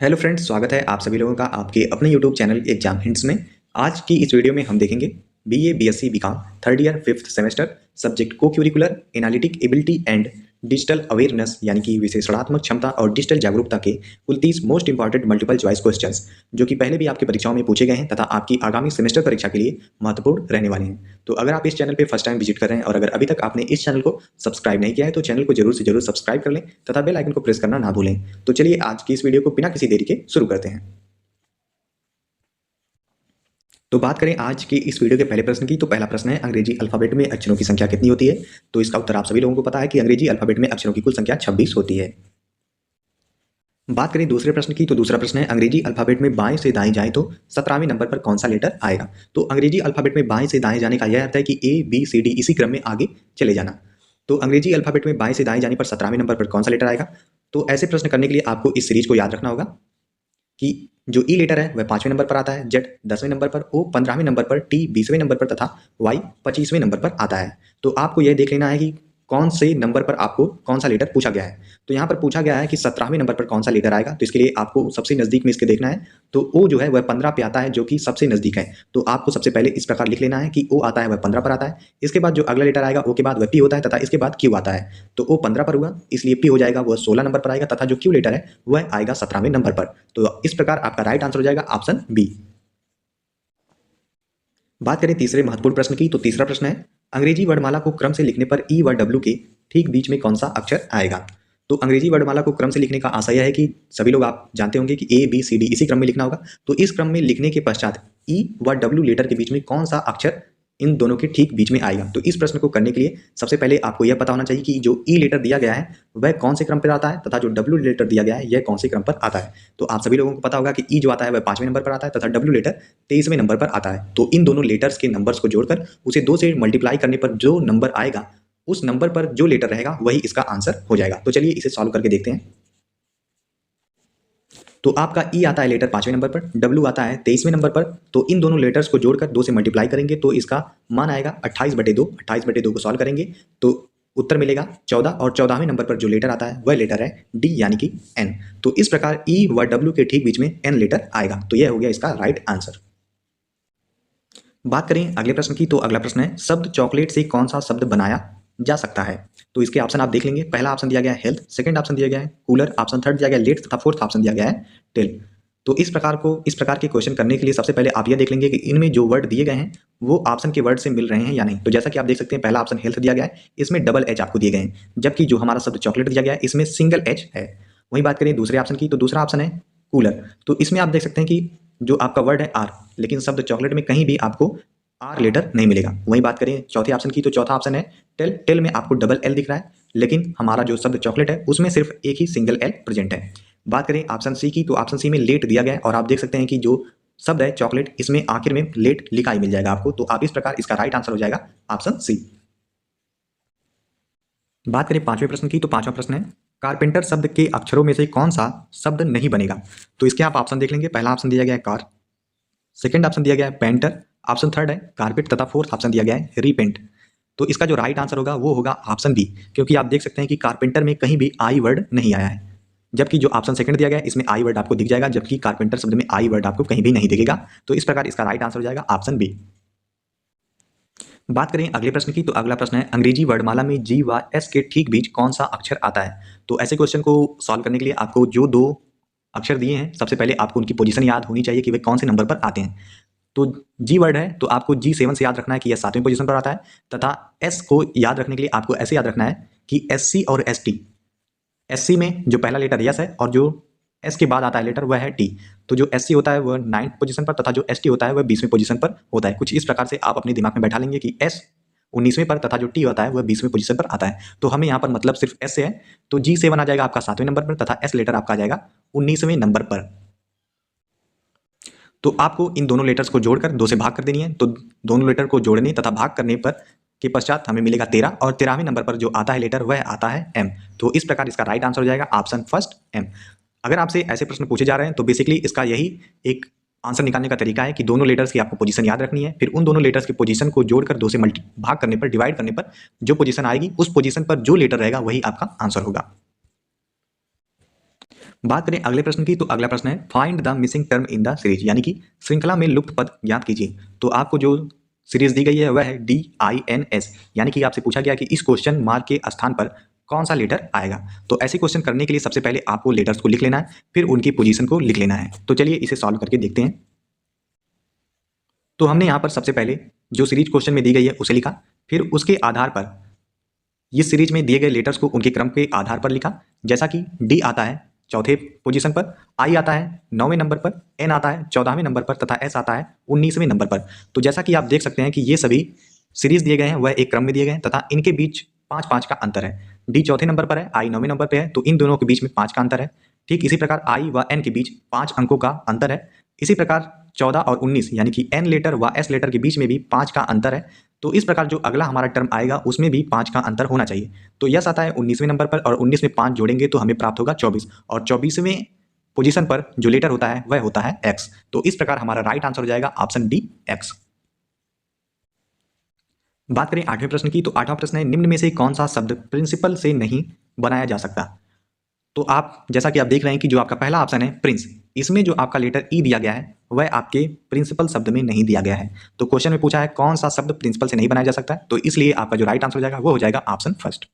Hello friends, स्वागत है आप सभी लोगों का आपके अपने यूट्यूब चैनल एग्जाम हिंट्स में। आज की इस वीडियो में हम देखेंगे BA BSc BCom third year fifth semester subject co curricular analytic ability and digital awareness यानी कि विशेषणात्मक क्षमता और डिजिटल जागरूकता के कुल 30 most important multiple choice questions जो कि पहले भी आपकी परीक्षाओं में पूछे गए हैं तथा आपकी आगामी सेमेस्टर परीक्षा के लिए महत्वपूर्ण रहने वाले हैं। तो अगर आप इस चैनल पर फर्स्ट टाइम विजिट कर रहे हैं और अगर अभी तक आपने इस चैनल को सब्सक्राइब नहीं किया है तो चैनल को जरूर से जरूर सब्सक्राइब कर लें तथा बेल आइकन को प्रेस करना ना भूलें। तो चलिए आज की इस वीडियो को बिना किसी देरी के शुरू करते हैं। तो बात करें आज की इस वीडियो के पहले प्रश्न की, तो पहला प्रश्न है अंग्रेजी अल्फाबेट में अक्षरों की संख्या कितनी होती है। तो इसका उत्तर आप सभी लोगों को पता है कि अंग्रेजी अल्फाबेट में अक्षरों की कुल संख्या 26 होती है। बात करें दूसरे प्रश्न की, तो दूसरा प्रश्न है अंग्रेजी अल्फाबेट में बाएं से दाएं जाएं तो 17वें नंबर पर कौन सा लेटर आएगा। तो अंग्रेजी अल्फाबेट में बाएं से दाएं जाने का यह अर्थ है कि ए बी सी डी इसी क्रम में आगे चले जाना। तो अंग्रेजी अल्फाबेट में बाएं से दाएं जाने पर 17वें नंबर पर कौन सा लेटर आएगा। तो ऐसे प्रश्न करने के लिए आपको इस सीरीज को याद रखना होगा कि जो ई लेटर है वह 5वें नंबर पर आता है, जेड 10वें नंबर पर, ओ 15वें नंबर पर, टी 20वें नंबर पर तथा वाई 25वें नंबर पर आता है। तो आपको यह देख लेना है कि कौन से नंबर पर आपको कौन सा लेटर पूछा गया है। तो यहाँ पर पूछा गया है कि 17वें नंबर पर कौन सा लेटर आएगा, तो इसके लिए आपको सबसे नज़दीक में इसके देखना है। तो ओ जो है वह 15 पे आता है जो कि सबसे नज़दीक है। तो आपको सबसे पहले इस प्रकार लिख लेना है कि ओ आता है वह 15 पर आता है। इसके बाद जो अगला लेटर आएगा ओ के बाद वह पी होता है तथा इसके बाद क्यू आता है। तो ओ 15 पर हुआ, इसलिए पी हो जाएगा वह 16 नंबर पर आएगा तथा जो क्यू लेटर है वह आएगा 17वें नंबर पर। तो इस प्रकार आपका राइट आंसर हो जाएगा ऑप्शन बी। बात करें तीसरे महत्वपूर्ण प्रश्न की, तो तीसरा प्रश्न है अंग्रेजी वर्णमाला को क्रम से लिखने पर ई व डब्ल्यू के ठीक बीच में कौन सा अक्षर आएगा। तो अंग्रेजी वर्णमाला को क्रम से लिखने का आशय है कि सभी लोग आप जानते होंगे कि ए बी सी डी इसी क्रम में लिखना होगा। तो इस क्रम में लिखने के पश्चात ई व डब्ल्यू लेटर के बीच में कौन सा अक्षर इन दोनों के ठीक बीच में आएगा। तो इस प्रश्न को करने के लिए सबसे पहले आपको यह पता होना चाहिए कि जो ई लेटर दिया गया है वह कौन से क्रम पर आता है तथा जो डब्ल्यू लेटर दिया गया है यह कौन से क्रम पर आता है। तो आप सभी लोगों को पता होगा कि ई जो आता है वह 5वें नंबर पर आता है तथा डब्ल्यू लेटर 23वें नंबर पर आता है। तो इन दोनों लेटर्स के नंबर्स को जोड़कर उसे 2 से मल्टीप्लाई करने पर जो नंबर आएगा उस नंबर पर जो लेटर रहेगा वही इसका आंसर हो जाएगा। तो चलिए इसे सॉल्व करके देखते हैं। तो आपका ई आता है लेटर 5वें नंबर पर, डब्ल्यू आता है 23वें नंबर पर। तो इन दोनों लेटर्स को जोड़कर 2 से मल्टीप्लाई करेंगे तो इसका मान आएगा 28/2। 28/2 को सॉल्व करेंगे तो उत्तर मिलेगा 14 और 14वें नंबर पर जो लेटर आता है वह लेटर है डी यानी कि एन। तो इस प्रकार ई व डब्ल्यू के ठीक बीच में एन लेटर आएगा। तो यह हो गया इसका राइट आंसर। बात करें अगले प्रश्न की, तो अगला प्रश्न है शब्द चॉकलेट से कौन सा शब्द बनाया जा सकता है। तो इसके ऑप्शन आप देख लेंगे। पहला ऑप्शन दिया गया है हेल्थ, सेकंड ऑप्शन दिया गया है कूलर, ऑप्शन थर्ड दिया गया है लेट तथा फोर्थ ऑप्शन दिया गया है टेल। तो इस प्रकार के क्वेश्चन करने के लिए सबसे पहले आप यह देख लेंगे कि इनमें जो वर्ड दिए गए हैं वो ऑप्शन के वर्ड से मिल रहे हैं या नहीं। तो जैसा कि आप देख सकते हैं पहला ऑप्शन हेल्थ दिया गया है, इसमें डबल एच आपको दिए गए हैं, जबकि जो हमारा शब्द चॉकलेट दिया गया है इसमें सिंगल एच है। वहीं बात करें दूसरे ऑप्शन की, तो दूसरा ऑप्शन है कूलर। तो इसमें आप देख सकते हैं कि जो आपका वर्ड है आर, लेकिन शब्द चॉकलेट में कहीं भी आपको आर लेटर नहीं मिलेगा। वहीं बात करें चौथे ऑप्शन की, तो चौथा ऑप्शन है टेल। टेल में आपको डबल एल दिख रहा है, लेकिन हमारा जो शब्द चॉकलेट है उसमें सिर्फ एक ही सिंगल एल प्रेजेंट है। बात करें ऑप्शन सी की, तो ऑप्शन सी में लेट दिया गया है और आप देख सकते हैं कि जो शब्द है चॉकलेट इसमें आखिर में लेट लिखा ही मिल जाएगा आपको। तो आप इस प्रकार इसका राइट आंसर हो जाएगा ऑप्शन सी। बात करें पांचवें प्रश्न की, तो पांचवा प्रश्न है कारपेंटर शब्द के अक्षरों में से कौन सा शब्द नहीं बनेगा। तो इसके आप ऑप्शन देख लेंगे। पहला ऑप्शन दिया गया है कार, सेकंड ऑप्शन दिया गया है पेंटर, ऑप्शन थर्ड है कारपेट तथा फोर्थ ऑप्शन दिया गया है रीपेंट। तो इसका जो राइट आंसर होगा वो होगा ऑप्शन बी, क्योंकि आप देख सकते हैं कि कारपेंटर में कहीं भी आई वर्ड नहीं आया है, जबकि जो ऑप्शन सेकंड दिया गया है इसमें आई वर्ड आपको दिख जाएगा, जबकि कारपेंटर शब्द में आई वर्ड आपको कहीं भी नहीं दिखेगा। तो इस प्रकार इसका राइट आंसर हो जाएगा ऑप्शन बी। बात करें अगले प्रश्न की, तो अगला प्रश्न है अंग्रेजी वर्णमाला में जी व एस के ठीक बीच कौन सा अक्षर आता है। तो ऐसे क्वेश्चन को सॉल्व करने के लिए आपको जो दो अक्षर दिए हैं सबसे पहले आपको उनकी पोजीशन याद होनी चाहिए कि वे कौन से नंबर पर आते हैं। तो जी वर्ड है तो आपको G7 से याद रखना है कि यह 7वें पोजीशन पर आता है, तथा एस को याद रखने के लिए आपको ऐसे याद रखना है कि SC और ST। SC में जो पहला लेटर यस है और जो एस के बाद आता है लेटर वह है टी। तो जो SC होता है वह 9th पोजीशन पर तथा जो ST होता है वह 20वें पोजीशन पर होता है। कुछ इस प्रकार से आप अपने दिमाग में बैठा लेंगे कि S 19वें पर तथा जो टी होता है वह 20वें पोजीशन पर आता है। तो हमें यहाँ पर मतलब सिर्फ एस से है, तो G7 आ जाएगा आपका 7वें नंबर पर तथा एस लेटर आपका आ जाएगा 19वें नंबर पर। तो आपको इन दोनों लेटर्स को जोड़कर 2 से भाग कर देनी है। तो दोनों लेटर को जोड़ने तथा भाग करने पर के पश्चात हमें मिलेगा 13 और 13वें नंबर पर जो आता है लेटर वह आता है एम। तो इस प्रकार इसका राइट आंसर हो जाएगा ऑप्शन फर्स्ट एम। अगर आपसे ऐसे प्रश्न पूछे जा रहे हैं तो बेसिकली इसका यही एक आंसर निकालने का तरीका है कि दोनों लेटर्स की आपको पोजीशन याद रखनी है, फिर उन दोनों लेटर्स की पोजीशन को जोड़कर 2 से भाग करने पर, डिवाइड करने पर जो पोजीशन आएगी उस पोजीशन पर जो लेटर रहेगा वही आपका आंसर होगा। बात करें अगले प्रश्न की, तो अगला प्रश्न है find the missing term in the series, यानी कि श्रृंखला में लुप्त पद ज्ञात कीजिए। तो आपको जो सीरीज दी गई है वह है DINS, यानी कि आपसे पूछा गया कि इस क्वेश्चन मार्क के स्थान पर कौन सा लेटर आएगा। तो ऐसे क्वेश्चन करने के लिए सबसे पहले आपको लेटर्स को लिख लेना है, फिर उनकी पोजीशन को लिख लेना है। तो चलिए इसे सॉल्व करके देखते हैं। तो हमने यहाँ पर सबसे पहले जो सीरीज क्वेश्चन में दी गई है उसे लिखा, फिर उसके आधार पर इस सीरीज में दिए गए लेटर्स को उनके क्रम के आधार पर लिखा। जैसा कि D आता है चौथे पोजीशन पर, I आता है 9वें नंबर पर, N आता है 14वें नंबर पर तथा S आता है 19वें नंबर पर। तो जैसा कि आप देख सकते हैं कि ये सभी सीरीज दिए गए हैं वह एक क्रम में दिए गए हैं तथा इनके बीच 5-5 का अंतर है। D चौथे नंबर पर है, I 9वें नंबर पर है, तो इन दोनों के बीच में 5 का अंतर है। ठीक इसी प्रकार I व N के बीच 5 अंकों का अंतर है। इसी प्रकार 14 और 19 यानी कि N लेटर व S लेटर के बीच में भी 5 का अंतर है। तो इस प्रकार जो अगला हमारा टर्म आएगा उसमें भी 5 का अंतर होना चाहिए। तो यस आता है 19वें नंबर पर, और 19 में 5 जोड़ेंगे तो हमें प्राप्त होगा 24, और 24वें पोजीशन पर जो लेटर होता है वह होता है X। तो इस प्रकार हमारा राइट आंसर हो जाएगा ऑप्शन D, X। बात करें 8वें प्रश्न की, तो 8वां प्रश्न है निम्न में से कौन सा शब्द प्रिंसिपल से नहीं बनाया जा सकता। तो आप जैसा कि आप देख रहे हैं कि जो आपका पहला ऑप्शन है प्रिंस, इसमें जो आपका लेटर ई दिया गया है वह आपके प्रिंसिपल शब्द में नहीं दिया गया है। तो क्वेश्चन में पूछा है कौन सा शब्द प्रिंसिपल से नहीं बनाया जा सकता, तो इसलिए आपका जो राइट आंसर हो जाएगा वो हो जाएगा ऑप्शन फर्स्ट।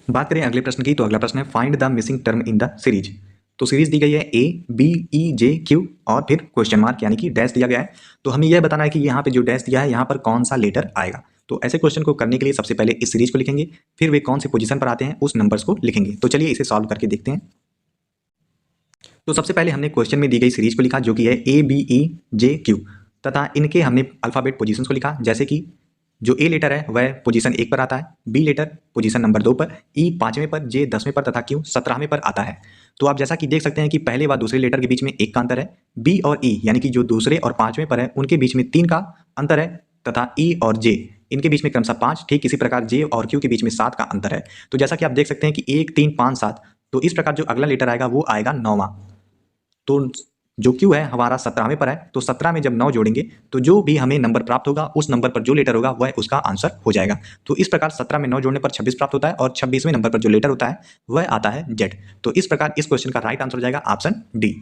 बात करें अगले प्रश्न की, तो अगला प्रश्न है find the missing term in the series. तो सीरीज दी गई है ABEJQ और फिर क्वेश्चन मार्क यानी कि डैश दिया गया है। तो हमें यह बताना है कि यहाँ पे जो डैश दिया है यहाँ पर कौन सा लेटर आएगा। तो ऐसे क्वेश्चन को करने के लिए सबसे पहले इस सीरीज को लिखेंगे, फिर वे कौन से पोजीशन पर आते हैं उस नंबर्स को लिखेंगे। तो चलिए इसे सॉल्व करके देखते हैं। तो सबसे पहले हमने क्वेश्चन में दी गई सीरीज को लिखा जो कि है ABEJQ, तथा इनके हमने अल्फाबेट पोजीशन को लिखा। जैसे कि जो A लेटर है वह पोजीशन 1 पर आता है, B लेटर पोजीशन नंबर 2 पर, E 5वें पर, J 10वें पर तथा Q 17वें पर आता है। तो आप जैसा कि देख सकते हैं कि पहले व दूसरे लेटर के बीच में 1 का अंतर है, B और E यानी कि जो दूसरे और 5वें पर है उनके बीच में 3 का अंतर है, तथा E और J इनके बीच में क्रमशः 5। ठीक इसी प्रकार J और Q के बीच में 7 का अंतर है। तो जैसा कि आप देख सकते हैं कि 1, 3, 5, 7, तो इस प्रकार जो अगला लेटर आएगा वो आएगा 9वां। तो जो Q है हमारा 17वें पर है, तो 17 में जब 9 जोड़ेंगे तो जो भी हमें नंबर प्राप्त होगा उस नंबर पर जो लेटर होगा वह उसका आंसर हो जाएगा। तो इस प्रकार 17 में 9 जोड़ने पर 26 प्राप्त होता है, और 26वें नंबर पर जो लेटर होता है वह आता है Z। तो इस प्रकार इस क्वेश्चन का राइट आंसर हो जाएगा ऑप्शन D।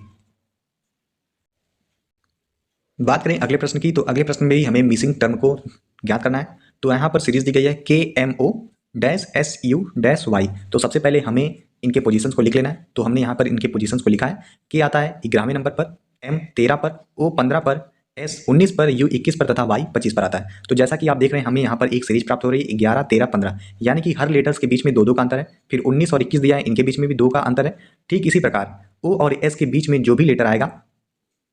बात करें अगले प्रश्न की, तो अगले प्रश्न में भी हमें मिसिंग टर्म को ज्ञात करना है। तो यहाँ पर सीरीज दी गई है KMO-SU-Y। तो सबसे पहले हमें इनके पोजीशंस को लिख लेना है। तो हमने यहाँ पर इनके पोजीशंस को लिखा है। K आता है 11वें नंबर पर, M 13 पर, O 15 पर, S 19 पर, U 21 पर तथा Y 25 पर आता है। तो जैसा कि आप देख रहे हैं हमें यहाँ पर एक सीरीज प्राप्त हो रही है 11, 13, 15, यानी कि हर लेटर्स के बीच में 2-2 का अंतर है। फिर 19 और 21 दिया है, इनके बीच में भी 2 का अंतर है। ठीक इसी प्रकार O और S के बीच में जो भी लेटर आएगा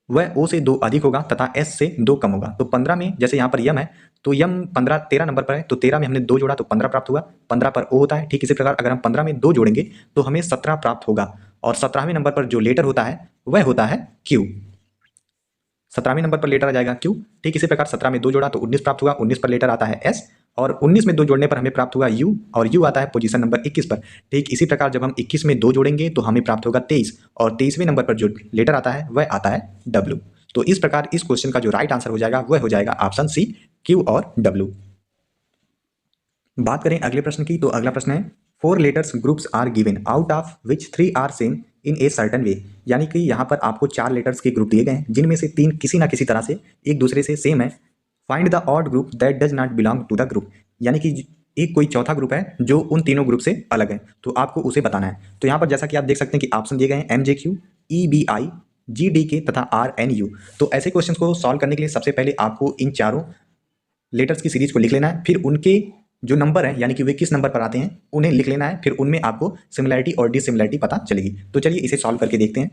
वह O से 2 अधिक होगा तथा S से 2 कम होगा। तो 15 में जैसे यहाँ पर यम है, तो यम 15 13 नंबर पर है, तो 13 में हमने 2 जोड़ा तो 15 प्राप्त हुआ। 15 पर O होता है। ठीक इसी प्रकार अगर हम 15 में 2 जोड़ेंगे तो हमें 17 प्राप्त होगा, और 17वें नंबर पर जो लेटर होता है वह होता है Q। 17वें नंबर पर लेटर आ जाएगा Q। ठीक इसी प्रकार 17 में 2 जोड़ा तो 19 प्राप्त हुआ, 19 पर लेटर आता है S, और 19 में 2 जोड़ने पर हमें प्राप्त हुआ U, और U आता है पोजीशन नंबर 21 पर। ठीक इसी प्रकार जब हम 21 में 2 जोड़ेंगे तो हमें प्राप्त होगा 23, और 23वें नंबर पर जो लेटर आता है वह आता है W। तो इस प्रकार इस क्वेश्चन का जो राइट आंसर हो जाएगा वह हो जाएगा ऑप्शन C, Q और W। बात करें अगले प्रश्न की, तो अगला प्रश्न है 4 letters groups are given out of which 3 are same in a certain way. यानी कि यहाँ पर आपको 4 लेटर्स के ग्रुप दिए गए हैं जिनमें से 3 किसी ना किसी तरह से एक दूसरे से सेम है। Find the odd group that does not belong to the group, यानी कि एक कोई चौथा ग्रुप है जो उन तीनों ग्रुप से अलग है, तो आपको उसे बताना है। तो यहाँ पर जैसा कि आप देख सकते हैं कि ऑप्शन दिए गए हैं MJQ, EBI, GDK तथा RNU। तो ऐसे क्वेश्चन को सॉल्व करने के लिए सबसे पहले आपको इन चारों लेटर्स की सीरीज को लिख लेना है, फिर उनके जो नंबर है यानी कि वे किस नंबर पर आते हैं उन्हें लिख लेना है, फिर उनमें आपको सिमिलैरिटी और डिसिमिलैरिटी पता चलेगी। तो चलिए इसे सॉल्व करके देखते हैं।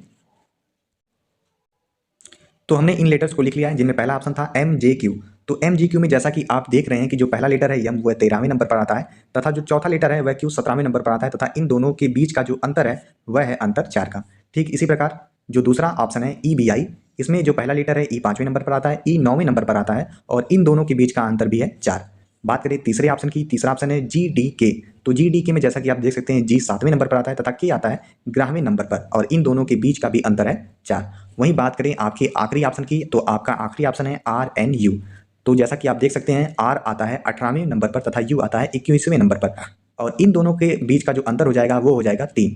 तो हमने इन लेटर्स को लिख लिया है जिनमें पहला ऑप्शन था MJQ। तो MJQ में जैसा कि आप देख रहे हैं कि जो पहला लेटर है M वह 13वें नंबर पर आता है, तथा जो चौथा लेटर है वह Q 17वें नंबर पर आता है, तथा इन दोनों के बीच का जो अंतर है वह है अंतर 4 का। ठीक इसी प्रकार जो दूसरा ऑप्शन है EBI, इसमें जो पहला लेटर है E 5वें नंबर पर आता है, E 9वें नंबर पर आता है, और इन दोनों के बीच का अंतर भी है 4। बात करें तीसरे ऑप्शन की, तीसरा ऑप्शन है GDK। तो GDK में जैसा कि आप देख सकते हैं G 7वें नंबर पर आता है तथा K आता है 11वें नंबर पर, और इन दोनों के बीच का भी अंतर है 4। वहीं बात करें आपके आखिरी ऑप्शन की, तो आपका आखिरी ऑप्शन है RNU। तो जैसा कि आप देख सकते हैं R आता है 18वें नंबर पर तथा U आता है 21वें नंबर पर, और इन दोनों के बीच का जो अंतर हो जाएगा वो हो जाएगा 3।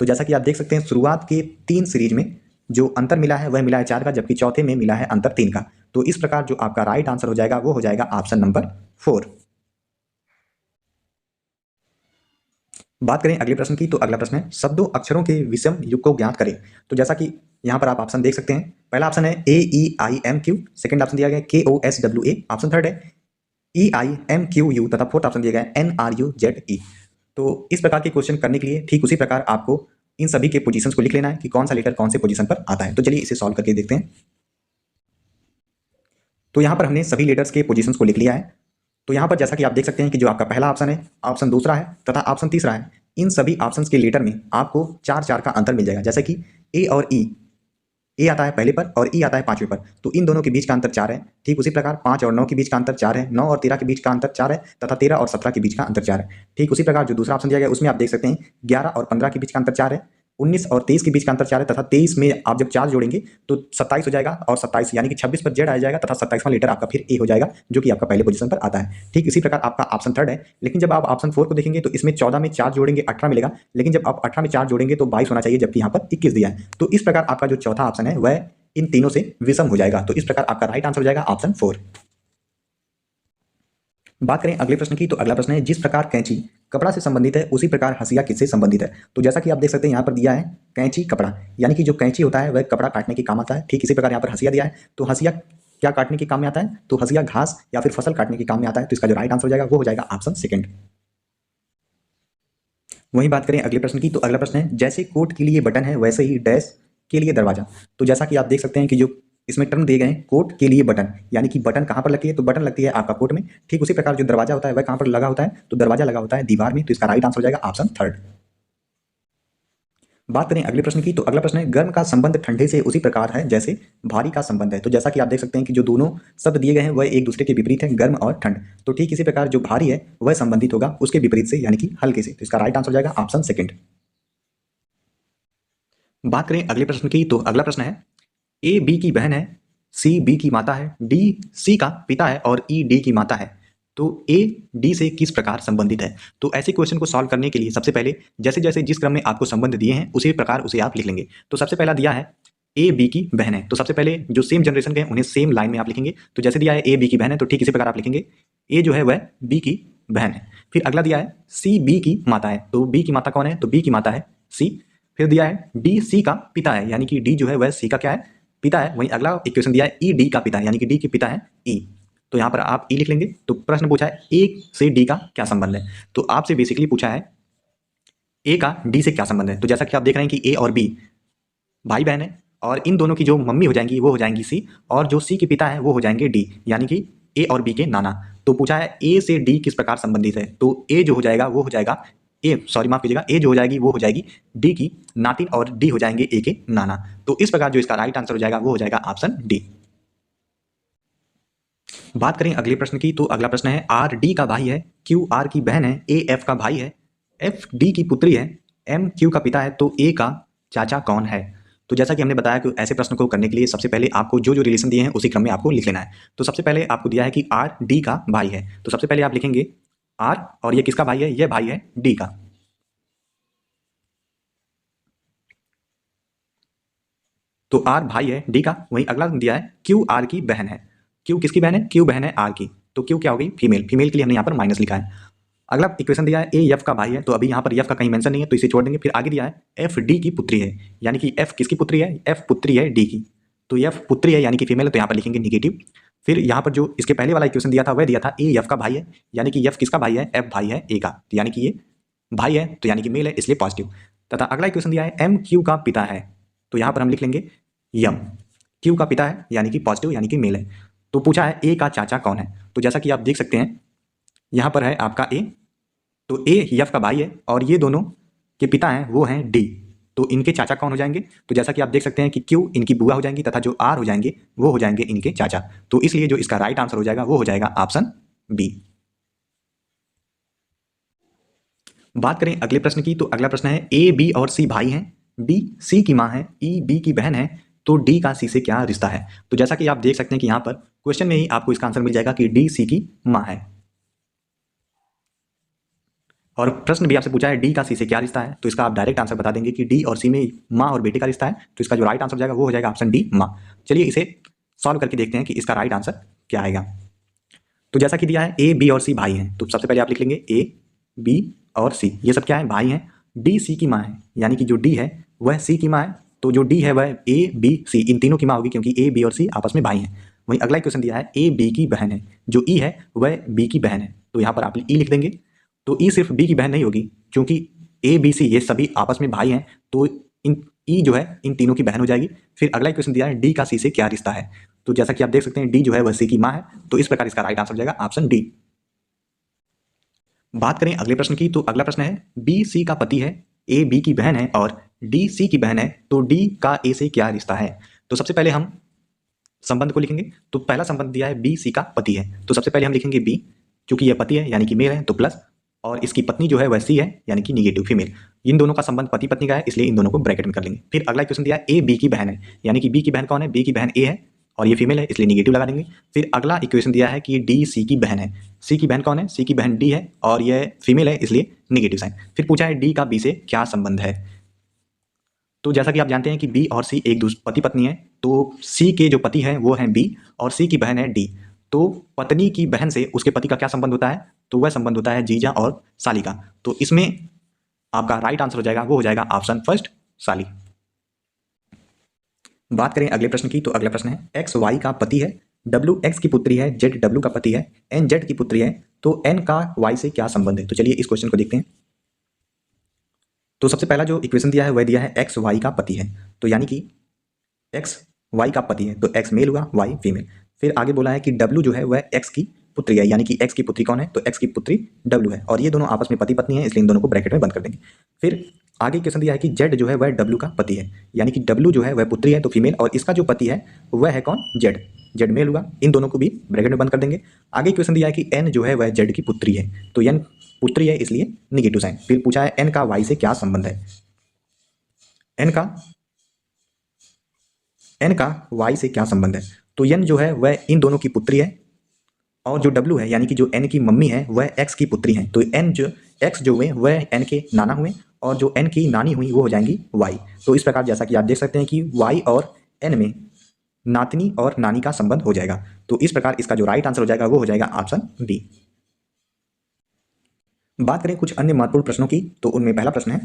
तो जैसा कि आप देख सकते हैं शुरुआत के 3 सीरीज में जो अंतर मिला है वह मिला है 4 का, जबकि चौथे में मिला है अंतर 3 का। तो इस प्रकार जो आपका राइट आंसर हो जाएगा वो हो जाएगा ऑप्शन नंबर 4। बात करें अगले प्रश्न की, तो अगला प्रश्न है शब्दों अक्षरों के विषम युग को ज्ञात करें। तो जैसा कि यहाँ पर आप ऑप्शन देख सकते हैं, पहला ऑप्शन है AEIMQ, सेकंड ऑप्शन दिया गया KOSWA, ऑप्शन थर्ड है EIMQU तथा फोर्थ ऑप्शन दिया गया है NRUZE। तो इस प्रकार के क्वेश्चन करने के लिए ठीक उसी प्रकार आपको इन सभी के पोजीशंस को लिख लेना है कि कौन सा लेटर कौन से पोजीशन पर आता है। तो चलिए इसे सॉल्व करके देखते हैं। तो यहाँ पर हमने सभी लेटर्स के पोजीशंस को लिख लिया है। तो यहाँ पर जैसा कि आप देख सकते हैं कि जो आपका पहला ऑप्शन है, ऑप्शन दूसरा है तथा ऑप्शन तीसरा है, इन सभी ऑप्शंस के लेटर में आपको 4-4 का अंतर मिल जाएगा। जैसे कि ए और ई, ए आता है पहले पर और ई आता है 5वें पर, तो इन दोनों के बीच का अंतर 4 है। ठीक उसी प्रकार 5 और 9 के बीच का अंतर 4 है, 9 और 13 के बीच का अंतर 4 है तथा 13 और 17 के बीच का अंतर 4 है। ठीक उसी प्रकार जो दूसरा ऑप्शन दिया गया उसमें आप देख सकते हैं 11 और 15 के बीच का अंतर 4 है, 19 और 23 के बीच का अंतर 4 है तथा 23 में आप जब 4 जोड़ेंगे तो 27 हो जाएगा और 27 यानी कि 26 पर जेड आ जाएगा तथा 27वां लेटर आपका फिर ए हो जाएगा जो कि आपका पहले पोजीशन पर आता है। ठीक इसी प्रकार आपका ऑप्शन थर्ड है, लेकिन जब आप ऑप्शन 4 को देखेंगे तो इसमें 14 में 4 जोड़ेंगे 18 मिलेगा, लेकिन जब आप 18 में 4 जोड़ेंगे तो 22 होना चाहिए, जबकि यहाँ पर 21 दिया है। तो इस प्रकार आपका जो चौथा ऑप्शन है वह इन तीनों से विषम हो जाएगा। तो इस प्रकार आपका राइट आंसर हो जाएगा ऑप्शन 4। बात करें अगले प्रश्न की, तो अगला प्रश्न है जिस प्रकार कैंची कपड़ा से संबंधित है उसी प्रकार हंसिया किससे संबंधित है। तो जैसा कि आप देख सकते हैं यहाँ पर दिया है कैंची कपड़ा, यानी कि जो कैंची होता है वह कपड़ा काटने के काम आता है। ठीक इसी प्रकार यहाँ पर हंसिया दिया है, तो हंसिया क्या काटने के काम में आता है, तो हंसिया घास या फिर फसल काटने के काम में आता है। तो इसका जो राइट आंसर हो जाएगा वो हो जाएगा ऑप्शन सेकंड। वहीं बात करें अगले प्रश्न की, तो अगला प्रश्न है जैसे कोट के लिए बटन है वैसे ही डैश के लिए दरवाजा। तो जैसा कि आप देख सकते हैं कि जो इसमें टर्म दिए गए हैं कोट के लिए बटन, यानी कि बटन कहाँ पर लगती है, तो बटन लगती है आपका कोट में। ठीक उसी प्रकार जो दरवाजा होता है वह कहाँ पर लगा होता है, तो दरवाजा लगा होता है दीवार में। तो इसका राइट आंसर हो जाएगा ऑप्शन थर्ड। बात करें अगले प्रश्न की, तो अगला प्रश्न है गर्म का संबंध ठंडे से उसी प्रकार है जैसे भारी का संबंध है। तो जैसा कि आप देख सकते हैं कि जो दोनों शब्द दिए गए हैं वह एक दूसरे के विपरीत है, गर्म और ठंड। तो ठीक इसी प्रकार जो भारी है वह संबंधित होगा उसके विपरीत से, यानी कि हल्के से। तो इसका राइट आंसर हो जाएगा ऑप्शन सेकंड। बात करें अगले प्रश्न की, तो अगला प्रश्न है ए बी की बहन है, सी बी की माता है, डी सी का पिता है और ई डी की माता है। तो ए डी से किस प्रकार संबंधित है। तो ऐसे क्वेश्चन को सॉल्व करने के लिए सबसे पहले जैसे जैसे जिस क्रम में आपको संबंध दिए हैं उसी प्रकार उसे आप लिख लेंगे। तो सबसे पहला दिया है ए बी की बहन है, तो सबसे पहले जो सेम जनरेशन के हैं उन्हें सेम लाइन में आप लिखेंगे। तो जैसे दिया है ए बी की बहन है तो ठीक इसी प्रकार आप लिखेंगे ए जो है वह बी की बहन है। फिर अगला दिया है सी बी की माता है, तो बी की माता कौन है, तो बी की माता है सी। फिर दिया है डी सी का पिता है, यानी कि डी जो है वह सी का क्या है, पिता है। वहीं अगला इक्वेशन दिया है ई डी का पिता है, यानी कि डी के पिता है ई। तो यहाँ पर आप ई लिख लेंगे। तो प्रश्न पूछा है ए से डी का क्या संबंध है, तो आपसे बेसिकली पूछा है ए का डी से क्या संबंध है। तो जैसा कि आप देख रहे हैं कि ए और बी भाई बहन है और इन दोनों की जो मम्मी हो जाएंगी वो हो जाएंगी सी, और जो सी के पिता है वो हो जाएंगे डी, यानी कि ए और बी के नाना। तो पूछा है ए से डी किस प्रकार संबंधित है, तो ए जो हो जाएगा वो हो जाएगा माफ कीजिएगा, ए जो हो जाएगी वो हो जाएगी डी की नातिन और डी हो जाएंगे ए के नाना। तो इस प्रकार जो इसका राइट आंसर हो जाएगा वो हो जाएगा ऑप्शन डी। बात करें अगले प्रश्न की, तो अगला प्रश्न है आर डी का भाई है, क्यू आर की बहन है, ए एफ का भाई है, एफ डी की पुत्री है, एम क्यू का पिता है, तो ए का चाचा कौन है। तो जैसा कि हमने बताया कि ऐसे प्रश्न को करने के लिए सबसे पहले आपको जो जो रिलेशन दिए हैं उसी क्रम में आपको लिख लेना है। तो सबसे पहले आपको दिया है कि आर डी का भाई है, तो सबसे पहले आप लिखेंगे आर, और ये किसका भाई है, ये भाई है डी का। तो आर भाई है डी का। वहीं अगला दिया है क्यू आर की बहन है, क्यू किसकी बहन है, क्यू बहन है आर की। तो क्यू क्या होगी, फीमेल, फीमेल के लिए हमने यहाँ पर माइनस लिखा है। अगला इक्वेशन दिया है ए एफ का भाई है, तो अभी यहाँ पर एफ का कहीं मेंशन नहीं है तो इसे छोड़ देंगे। फिर आगे दिया है एफ डी की पुत्री है, यानी कि एफ किसकी पुत्री है, एफ पुत्री है डी की। तो एफ पुत्री है यानी कि फीमेल है, तो यहाँ पर लिखेंगे निगेटिव। फिर यहाँ पर जो इसके पहले वाला इक्वेशन दिया था वह दिया था ए एफ का भाई है, यानी कि एफ किसका भाई है, एफ भाई है ए का, तो यानी कि ये भाई है तो यानी कि मेल है इसलिए पॉजिटिव। तथा अगला इक्वेशन दिया है एम क्यू का पिता है, तो यहाँ पर हम लिख लेंगे यम, क्यू का पिता है यानी कि पॉजिटिव यानी कि मेल है। तो पूछा है ए का चाचा कौन है, तो जैसा कि आप देख सकते हैं यहाँ पर है आपका ए, तो ए एफ का भाई है और ये दोनों के पिता हैं वो हैं डी, तो इनके चाचा कौन हो जाएंगे। तो जैसा कि आप देख सकते हैं कि क्यू इनकी बुआ हो जाएंगी तथा जो आर हो जाएंगे वो हो जाएंगे इनके चाचा। तो इसलिए जो इसका राइट आंसर हो जाएगा वो हो जाएगा ऑप्शन बी। बात करें अगले प्रश्न की, तो अगला प्रश्न है ए बी और सी भाई हैं, बी सी की माँ है, ई बी की बहन है, तो डी का सी से क्या रिश्ता है। तो जैसा कि आप देख सकते हैं कि यहाँ पर क्वेश्चन में ही आपको इसका आंसर मिल जाएगा कि डी सी की माँ है। और प्रश्न भी आपसे पूछा है डी का सी से क्या रिश्ता है, तो इसका आप डायरेक्ट आंसर बता देंगे कि डी और सी में माँ और बेटे का रिश्ता है, तो इसका जो राइट आंसर हो जाएगा वो हो जाएगा ऑप्शन डी माँ। चलिए इसे सॉल्व करके देखते हैं कि इसका राइट आंसर क्या आएगा। तो जैसा कि दिया है ए बी और सी भाई हैं, तो सबसे पहले आप लिख लेंगे ए बी और सी, ये सब क्या है, भाई हैं। डी सी की माँ है, यानी कि जो डी है वह सी की माँ है, तो जो डी है वह ए बी सी इन तीनों की माँ होगी, क्योंकि ए बी और सी आपस में भाई हैं। वहीं अगला क्वेश्चन दिया है ए बी की बहन है, जो ई है वह बी की बहन है, तो यहाँ पर आप ई लिख देंगे। तो ई सिर्फ बी की बहन नहीं होगी, क्योंकि ए बी सी ये सभी आपस में भाई हैं, तो इन ई जो है इन तीनों की बहन हो जाएगी। फिर अगला क्वेश्चन दिया है डी का सी से क्या रिश्ता है, तो जैसा कि आप देख सकते हैं डी जो है वह सी की माँ है, तो इस प्रकार इसका राइट आंसर हो जाएगा ऑप्शन डी। बात करें अगले प्रश्न की, तो अगला प्रश्न है बी सी का पति है, ए बी की बहन है और डी सी की बहन है, तो डी का ए से क्या रिश्ता है। तो सबसे पहले हम संबंध को लिखेंगे। तो पहला संबंध दिया है बी सी का पति है, तो सबसे पहले हम लिखेंगे बी, क्योंकि यह पति है यानी कि मेल है, तो प्लस, और इसकी पत्नी जो है वह सी है यानी कि निगेटिव फीमेल। इन दोनों का संबंध पति पत्नी का है, इसलिए इन दोनों को ब्रैकेट में कर लेंगे। फिर अगला क्वेश्चन दिया ए बी की बहन है, यानी कि बी की बहन कौन है, बी की बहन ए है और ये फीमेल है, इसलिए निगेटिव लगा देंगे। फिर अगला इक्वेशन दिया है कि डी सी की बहन है, सी की बहन कौन है, सी की बहन डी है और यह फीमेल है, इसलिए निगेटिव साइन। फिर पूछा है डी का बी से क्या संबंध है। तो जैसा कि आप जानते हैं कि बी और सी एक दूसरे पति पत्नी है, तो सी के जो पति हैं वो हैं बी और सी की बहन है डी। तो पत्नी की बहन से उसके पति का क्या संबंध होता है, तो वह संबंध होता है जीजा और साली का। तो इसमें आपका राइट आंसर हो जाएगा वो हो जाएगा ऑप्शन फर्स्ट साली। बात करें अगले प्रश्न की, तो अगला प्रश्न है एक्स वाई का पति है, डब्ल्यू एक्स की पुत्री है, जेड डब्ल्यू का पति है, एन जेड की पुत्री है, तो एन का वाई से क्या संबंध है। तो चलिए इस क्वेश्चन को देखते हैं। तो सबसे पहला जो इक्वेशन दिया है वह दिया है एक्स वाई का पति है, तो यानी कि एक्स वाई का पति है, तो एक्स मेल हुआ वाई फीमेल। फिर आगे बोला है कि डब्ल्यू जो है वह एक्स की पुत्री है, यानी कि एक्स की पुत्री कौन है, तो एक्स की पुत्री डब्ल्यू है, और ये दोनों आपस में पति पत्नी है, इसलिए इन दोनों को ब्रैकेट में बंद कर देंगे। फिर आगे क्वेश्चन दिया है कि जेड जो है वह डब्ल्यू का पति है, यानी कि डब्ल्यू जो है वह पुत्री है तो फीमेल, और इसका जो पति है वह है कौन, जेड, जेड मेल हुआ, इन दोनों को भी ब्रैकेट में बंद कर देंगे। आगे क्वेश्चन दिया है कि एन जो है वह जेड की पुत्री है, तो एन पुत्री है इसलिए निगेटिव साइन। फिर पूछा है एन का वाई से क्या संबंध है, एन का वाई से क्या संबंध है। तो एन जो है वह इन दोनों की पुत्री है, और जो डब्ल्यू है यानी कि जो एन की मम्मी है वह एक्स की पुत्री है, तो एन जो एक्स जो हुए वह एन के नाना हुए, और जो एन की नानी हुई वो हो जाएंगी वाई। तो इस प्रकार जैसा कि आप देख सकते हैं कि वाई और एन में नातनी और नानी का संबंध हो जाएगा। तो इस प्रकार इसका जो राइट आंसर हो जाएगा वो हो जाएगा ऑप्शन डी। बात करें कुछ अन्य महत्वपूर्ण प्रश्नों की, तो उनमें पहला प्रश्न है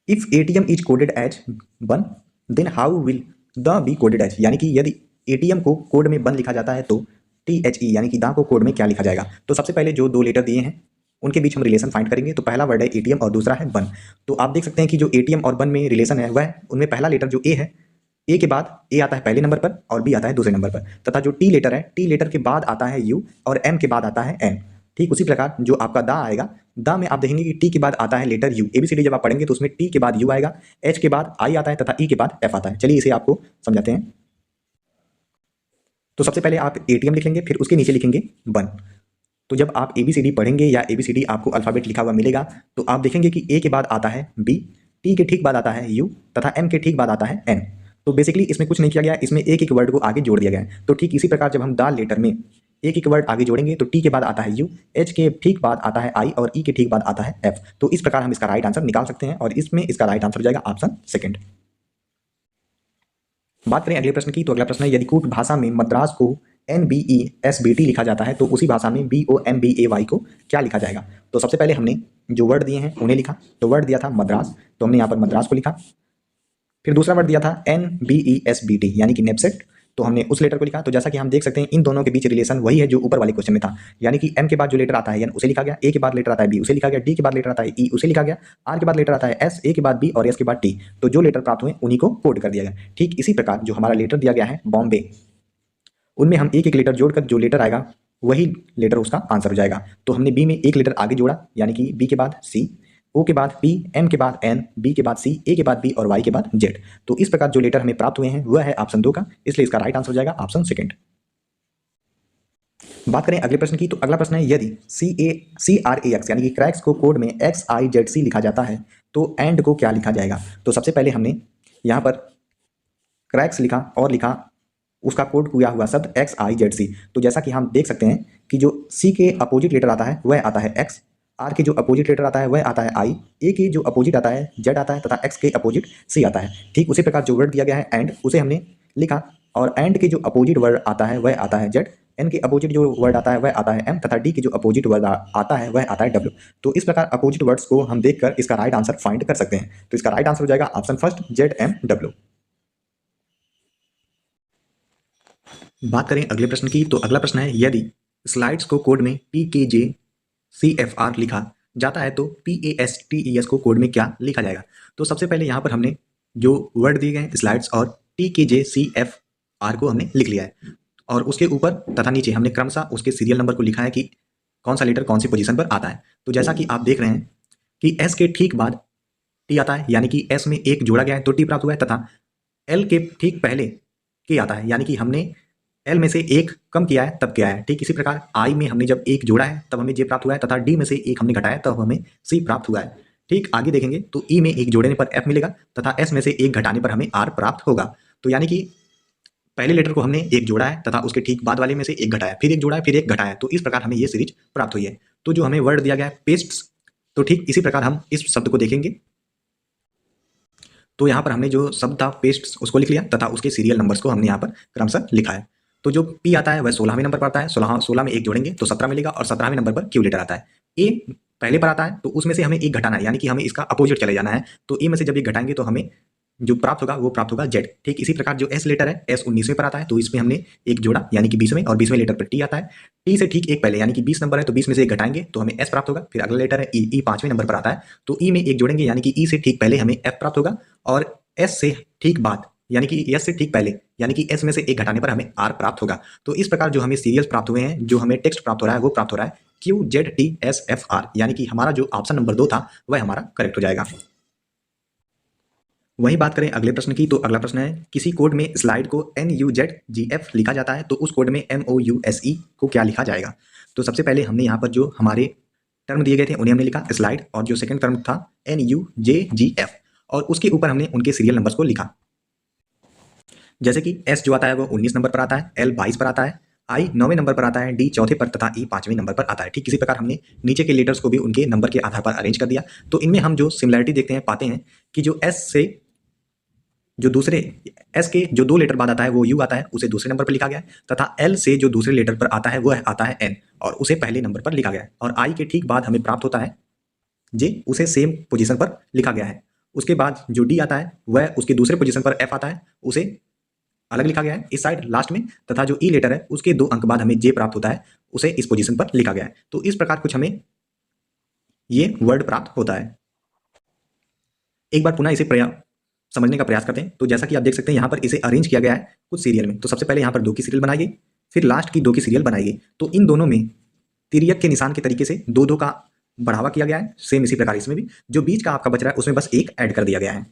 if ATM is coded as 1 then how will the be coded as, यानी कि यदि एटीएम को कोड में 1 लिखा जाता है तो THE यानी कि दा को कोड में क्या लिखा जाएगा। तो सबसे पहले जो दो लेटर दिए हैं उनके बीच हम रिलेशन फाइंड करेंगे। तो पहला वर्ड है एटीएम और दूसरा है 1। तो आप देख सकते हैं कि जो एटीएम और 1 में रिलेशन है वह उनमें पहला लेटर जो ए है, ए के बाद ए आता है पहले नंबर पर और बी आता है दूसरे नंबर पर, तथा जो टी लेटर है, टी लेटर के बाद आता है यू और एम के बाद आता है एन। ठीक उसी प्रकार जो आपका दा आएगा, दा में आप देखेंगे कि टी के बाद आता है लेटर यू, ABCD जब आप पढ़ेंगे तो उसमें टी के बाद यू आएगा, एच के बाद आई आता है तथा ई के बाद एफ आता है। चलिए इसे आपको समझाते हैं। तो सबसे पहले आप एटीएम लिख लेंगे, फिर उसके नीचे लिखेंगे 1। तो जब आप ABCD पढ़ेंगे या ABCD आपको अल्फ़ाबेट लिखा हुआ मिलेगा तो आप देखेंगे कि ए के बाद आता है बी, टी के ठीक बाद आता है यू तथा एम के ठीक बाद आता है एन। तो बेसिकली इसमें कुछ नहीं किया गया, इसमें एक एक वर्ड को आगे जोड़ दिया गया है। तो ठीक इसी प्रकार जब हम दा लेटर में एक एक वर्ड आगे जोड़ेंगे तो टी के बाद आता है यू, एच के ठीक बाद आता है आई और ई के ठीक बाद आता है एफ। तो इस प्रकार हम इसका राइट आंसर निकाल सकते हैं, और इसमें इसका राइट आंसर हो जाएगा ऑप्शन सेकंड। बात करें अगले प्रश्न की, तो अगला प्रश्न है यदि कूट भाषा में मद्रास को NBESBT लिखा जाता है तो उसी भाषा में BOMBAY को क्या लिखा जाएगा। तो सबसे पहले हमने जो वर्ड दिए हैं उन्हें लिखा। तो वर्ड दिया था मद्रास, तो हमने यहाँ पर मद्रास को लिखा। फिर दूसरा वर्ड दिया था NBESBT यानी कि नेपसेट, तो हमने उस लेटर को लिखा। तो जैसा कि हम देख सकते हैं इन दोनों के बीच रिलेशन वही है जो ऊपर वाले क्वेश्चन में था, यानी कि M के बाद जो लेटर आता है N उसे लिखा गया, A के बाद लेटर आता है B उसे लिखा गया, D के बाद लेटर आता है E उसे लिखा गया, R के बाद लेटर आता है S, A के बाद B और S के बाद T। तो जो लेटर प्राप्त हुए उन्हीं को कोड कर दिया गया। ठीक इसी प्रकार जो हमारा लेटर दिया गया है बॉम्बे, उनमें हम एक एक लेटर जोड़कर जो लेटर आएगा वही लेटर उसका आंसर हो जाएगा। तो हमने बी में एक लेटर आगे जोड़ा, यानी कि बी के बाद सी, ओ के बाद पी, एम के बाद एन, बी के बाद सी, ए के बाद बी और वाई के बाद जेड। तो इस प्रकार जो लेटर हमें प्राप्त हुए हैं वह है ऑप्शन 2 का, इसलिए इसका राइट आंसर हो जाएगा ऑप्शन सेकंड। बात करें अगले प्रश्न की, तो अगला प्रश्न है यदि CRAX यानी कि क्रैक्स को कोड में XIZC लिखा जाता है तो एंड को क्या लिखा जाएगा। तो सबसे पहले हमने यहाँ पर क्रैक्स लिखा और लिखा उसका कोड किया हुआ शब्द XIZC। तो जैसा कि हम देख सकते हैं कि जो C के अपोजिट लेटर आता है वह आता है X आर के जो अपोजिट लेटर आता है वह आता है आई, ए के जो अपोजिट आता है जेड आता है, तथा एक्स के अपोजिट सी आता है। ठीक उसी प्रकार जो वर्ड दिया गया है एंड, उसे हमने लिखा, और एंड के जो अपोजिट वर्ड आता है वह आता है जेड, एन के अपोजिट जो वर्ड आता है वह आता है एम, तथा डी के जो अपोजिट वर्ड आता है वह आता है डब्ल्यू। तो इस प्रकार अपोजिट वर्ड्स को हम देखकर इसका राइट आंसर फाइंड कर सकते हैं। तो इसका राइट आंसर हो जाएगा option first, Z M W. बात करें अगले प्रश्न की, तो अगला प्रश्न है, यदि स्लाइड्स को कोड में PKJ CFR लिखा जाता है तो PASTES को कोड में क्या लिखा जाएगा। तो सबसे पहले यहाँ पर हमने जो वर्ड दिए गए स्लाइड्स और PKJ CFR को हमने लिख लिया है, और उसके ऊपर तथा नीचे हमने क्रमशः उसके सीरियल नंबर को लिखा है कि कौन सा लेटर कौन सी पोजीशन पर आता है। तो जैसा कि आप देख रहे हैं कि S के ठीक बाद T आता है, यानी कि S में एक जोड़ा गया है तो T प्राप्त हुआ है, तथा L के ठीक पहले K आता है, यानी कि हमने L में से एक कम किया है तब क्या है। ठीक इसी प्रकार I में हमने जब एक जोड़ा है तब हमें J प्राप्त हुआ है, तथा D में से एक हमने घटाया तब हमें C प्राप्त हुआ है। ठीक आगे देखेंगे तो E में एक जोड़ने पर F मिलेगा, तथा S में से एक घटाने पर हमें R प्राप्त होगा। तो यानी कि पहले लेटर को हमने एक जोड़ा है तथा उसके ठीक बाद वाले में से एक घटाया, फिर एक जोड़ा है, फिर एक घटाया, तो इस प्रकार हमें ये सीरीज प्राप्त हुई है। तो जो हमें वर्ड दिया गया है पेस्ट्स, तो ठीक इसी प्रकार हम इस शब्द को देखेंगे। तो यहाँ पर हमने जो शब्द था पेस्ट्स उसको लिख लिया, तथा उसके सीरियल नंबर्स को हमने यहाँ पर क्रमशः लिखा है। तो जो P आता है वह 16वें नंबर पर आता है, 16 में एक जोड़ेंगे तो 17 मिलेगा, और 17वें नंबर पर Q लेटर आता है। A पहले पर आता है तो उसमें से हमें एक घटाना है, यानी कि हमें इसका अपोजिट चले जाना है। तो A में से जब एक घटाएंगे तो हमें जो प्राप्त होगा वो प्राप्त होगा Z। ठीक इसी प्रकार जो S लेटर है, S 19वें पर आता है, तो इसमें हमने एक जोड़ा यानी कि 20वें, और 20वें लेटर पर T आता है। T से ठीक एक पहले यानी कि 20 नंबर है तो 20 में से एक घटाएंगे तो हमें S प्राप्त होगा। फिर अगला लेटर है E 5वें नंबर पर आता है, तो E में एक जोड़ेंगे यानी कि E से ठीक पहले हमें F प्राप्त होगा, और S से ठीक बाद यानी कि S से ठीक पहले यानी कि S में से एक घटाने पर हमें R प्राप्त होगा। तो इस प्रकार जो हमें सीरियल्स प्राप्त हुए हैं, जो हमें टेक्स्ट प्राप्त हो रहा है वो प्राप्त हो रहा है QZTSFR, यानी कि हमारा जो ऑप्शन नंबर 2 था वह हमारा करेक्ट हो जाएगा। वहीं बात करें अगले प्रश्न की, तो अगला प्रश्न है, किसी कोड में स्लाइड को NUZGF लिखा जाता है तो उस कोड में MOUSE को क्या लिखा जाएगा। तो सबसे पहले हमने यहाँ पर जो हमारे टर्म दिए गए थे उन्हें हमने लिखा स्लाइड, और जो सेकंड टर्म था NUJGF, और उसके ऊपर हमने उनके सीरियल नंबर्स को लिखा। जैसे कि S जो आता है वो 19 नंबर पर आता है, L 22 पर आता है, I 9वें नंबर पर आता है, D चौथे पर तथा E 5वें नंबर पर आता है। ठीक इसी प्रकार हमने नीचे के लेटर्स को भी उनके नंबर के आधार पर अरेंज कर दिया। तो इनमें हम जो सिमिलैरिटी देखते हैं, पाते हैं कि जो S से जो दूसरे S के जो 2 लेटर बाद आता है वो U आता है, उसे दूसरे नंबर पर लिखा गया है, तथा L से जो दूसरे लेटर पर आता है वह आता है N, और उसे पहले नंबर पर लिखा गया है। और I के ठीक बाद हमें प्राप्त होता है J, उसे सेम पोजीशन पर लिखा गया है। उसके बाद जो D आता है वह उसके दूसरे पोजीशन पर F आता है, उसे अलग लिखा गया है इस साइड लास्ट में, तथा जो E लेटर है उसके 2 अंक बाद हमें J प्राप्त होता है, उसे इस पोजीशन पर लिखा गया है। तो इस प्रकार कुछ हमें ये वर्ड प्राप्त होता है। एक बार पुनः इसे समझने का प्रयास करते हैं। तो जैसा कि आप देख सकते हैं यहाँ पर इसे अरेंज किया गया है कुछ सीरियल में। तो सबसे पहले यहाँ पर 2 की सीरियल बनाई गई, फिर लास्ट की 2 की सीरियल बनाई गई। तो इन दोनों में तिर्यक के निशान के तरीके से 2-2 का बढ़ावा किया गया है। सेम इसी प्रकार इसमें भी जो बीच का आपका बच रहा है उसमें बस एक ऐड कर दिया गया है।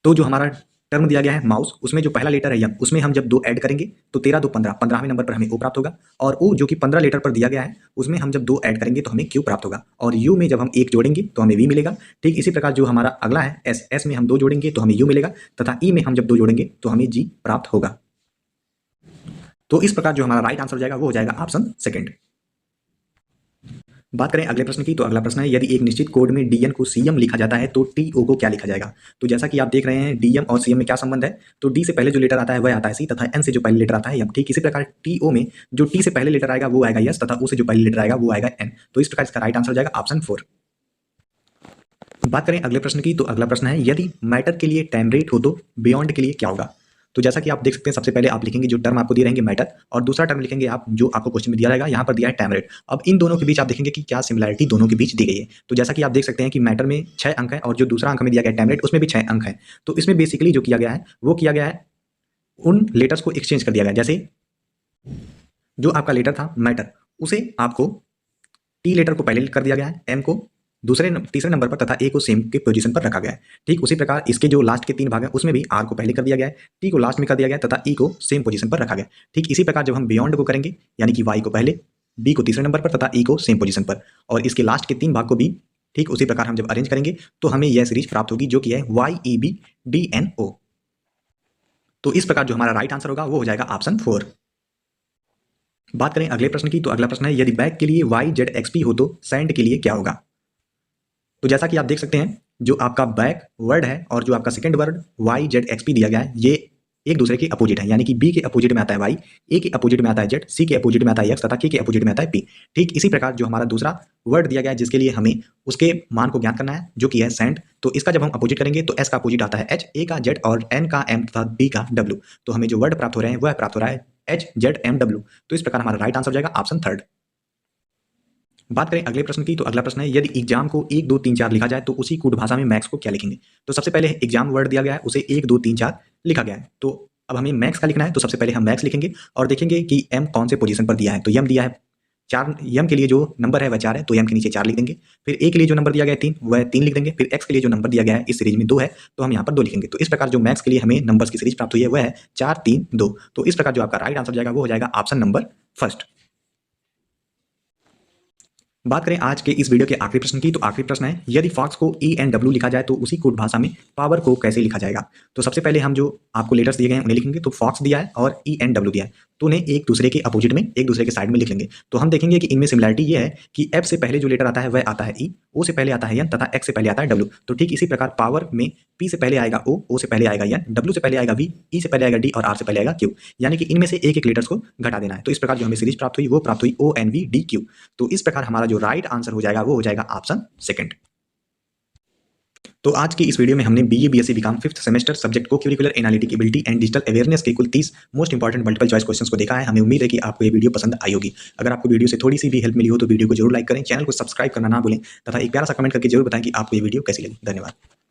तो जो हमारा टर्म दिया गया है माउस, उसमें जो पहला लेटर है यम, उसमें हम जब 2 ऐड करेंगे तो 13 2 15, 15वें नंबर पर हमें ओ प्राप्त होगा। और ओ जो कि 15 लेटर पर दिया गया है उसमें हम जब 2 ऐड करेंगे तो हमें क्यू प्राप्त होगा। और यू में जब हम 1 जोड़ेंगे तो हमें वी मिलेगा। ठीक इसी प्रकार जो हमारा अगला है एस, एस में हम 2 जोड़ेंगे तो हमें यू मिलेगा, तथा ई में हम जब 2 जोड़ेंगे तो हमें जी प्राप्त होगा। तो इस प्रकार जो हमारा राइट आंसर हो जाएगा वो हो जाएगा ऑप्शन सेकंड। बात करें अगले प्रश्न की, तो अगला प्रश्न है, यदि एक निश्चित कोड में डीएन को सीएम लिखा जाता है तो टीओ को क्या लिखा जाएगा। तो जैसा कि आप देख रहे हैं डीएम और सीएम में क्या संबंध है, तो डी से पहले जो लेटर आता है वह आता है सी, तथा एन से जो पहले लेटर आता है एम। ठीक इसी प्रकार टीओ में जो टी से पहले लेटर आएगा वो आएगा यस, तथा ओ से जो पहले लेटर आएगा वो आएगा एन। तो इस प्रकार इसका राइट आंसर हो जाएगा ऑप्शन 4। बात करें अगले प्रश्न की, तो अगला प्रश्न है, यदि मैटर के लिए टाइम रेट हो तो बियॉन्ड के लिए क्या होगा। तो जैसा कि आप देख सकते हैं सबसे पहले आप लिखेंगे जो टर्म आपको दिए रहेंगे मैटर, और दूसरा टर्म लिखेंगे आप जो आपको क्वेश्चन में दिया रहेगा, यहाँ पर दिया है टाइम रेट। अब इन दोनों के बीच आप देखेंगे कि क्या सिमिलैरिटी दोनों के बीच दी गई है। तो जैसा कि आप देख सकते हैं कि मैटर में 6 अंक है, और जो दूसरा अंक में दिया गया टाइम रेट उसमें भी 6 अंक है। तो इसमें बेसिकली जो किया गया है वो किया गया है उन लेटर्स को एक्सचेंज कर दिया गया। जैसे जो आपका लेटर था मैटर, उसे आपको टी लेटर को पहले कर दिया गया है, एम को तीसरे नंबर पर, तथा ए को सेम के पोजीशन पर रखा गया है। ठीक उसी प्रकार इसके जो लास्ट के 3 भाग हैं उसमें भी आर को पहले कर दिया गया है, टी को लास्ट में कर दिया गया है, तथा ई को सेम पोजीशन पर रखा गया है। ठीक इसी प्रकार जब हम बियॉन्ड को करेंगे, यानी कि वाई को पहले, बी को तीसरे नंबर पर, तथा ई को सेम पोजीशन पर, और इसके लास्ट के 3 भाग को भी ठीक उसी प्रकार हम जब अरेंज करेंगे तो हमें यह सीरीज प्राप्त होगी जो कि है YEBDNO। तो इस प्रकार जो हमारा राइट आंसर होगा वो हो जाएगा ऑप्शन 4। बात करें अगले प्रश्न की, तो अगला प्रश्न है यदि बैक के लिए y z x p हो तो सेंड के लिए क्या होगा। तो जैसा कि आप देख सकते हैं, जो आपका बैक वर्ड है और जो आपका second word y z x p दिया गया है, ये एक दूसरे के अपोजिट है, यानी कि b के अपोजिट में आता है y, a के अपोजिट में आता है z, c के अपोजिट में आता है x तथा k के अपोजिट में आता है p। ठीक इसी प्रकार जो हमारा दूसरा वर्ड दिया गया है जिसके लिए हमें उसके मान को ज्ञात करना है, जो कि है सेंड, तो इसका जब हम अपोजिट करेंगे तो s का अपोजिट आता है h, a का z और n का m तथा b का w। तो हमें जो वर्ड प्राप्त हो रहे हैं वह प्राप्त हो रहा है h z m w। तो इस प्रकार हमारा राइट आंसर हो जाएगा ऑप्शन थर्ड। बात करें अगले प्रश्न की, तो अगला प्रश्न है यदि एग्जाम को 1 2 3 4 लिखा जाए तो उसी कूट भाषा में मैक्स को क्या लिखेंगे। तो सबसे पहले एग्जाम वर्ड दिया गया है, उसे 1 2 3 4 लिखा गया है, तो अब हमें मैक्स का लिखना है। तो सबसे पहले हम मैक्स लिखेंगे और देखेंगे कि m कौन से पोजीशन पर दिया है। तो m दिया है 4, m के लिए जो नंबर है वह 4 है, तो m के नीचे 4 लिख देंगे। फिर a के लिए जो नंबर दिया गया है 3, वह 3 लिख देंगे। फिर x के लिए जो नंबर दिया गया है इस सीरीज में 2 है, तो हम यहाँ पर 2 लिखेंगे। तो इस प्रकार जो मैक्स के लिए हमें नंबर्स की सीरीज प्राप्त हुई है वह है 4 3 2। तो इस प्रकार जो आपका राइट आंसर जाएगा वो हो जाएगा ऑप्शन नंबर फर्स्ट। बात करें आज के इस वीडियो के आखिरी प्रश्न की, तो आखिरी प्रश्न है यदि फॉक्स को ENW लिखा जाए तो उसी कोड भाषा में पावर को कैसे लिखा जाएगा। तो सबसे पहले हम जो आपको लेटर्स दिए गए हैं उन्हें लिखेंगे। तो फॉक्स दिया है और ENW दिया है, तो उन्हें एक दूसरे के अपोजिट में, एक दूसरे के साइड में लिख लेंगे। तो हम देखेंगे कि इनमें सिमिलरिटी ये है कि F से पहले जो लेटर आता है वह आता है E, O से पहले आता है N तथा X से पहले आता है W। तो ठीक इसी प्रकार पावर में P से पहले आएगा O से पहले आएगा N, W से पहले आएगा V, E से पहले आएगा D और R से पहले आएगा Q। यानी कि इनमें से एक एक लेटर्स को घटा देना है। तो इस प्रकार जो हमें सीरीज प्राप्त हुई वो प्राप्त हुई ONVDQ। तो इस प्रकार हमारा जो राइट आंसर हो जाएगा वो हो जाएगा ऑप्शन सेकंड। तो आज की इस वीडियो में हमने BA BSc BCom 5th semester subject co curricular analytic ability and digital awareness के कुल 30 most important multiple choice questions को देखा है। हमें उम्मीद है कि आपको ये वीडियो पसंद आई होगी। अगर आपको वीडियो से थोड़ी सी भी हेल्प मिली हो तो वीडियो को जरूर लाइक करें, चैनल को सब्सक्राइब करना ना भूलें तथा एक प्यारा सा कमेंट करके जरूर बताएं कि आपको ये वीडियो कैसी लगी। धन्यवाद।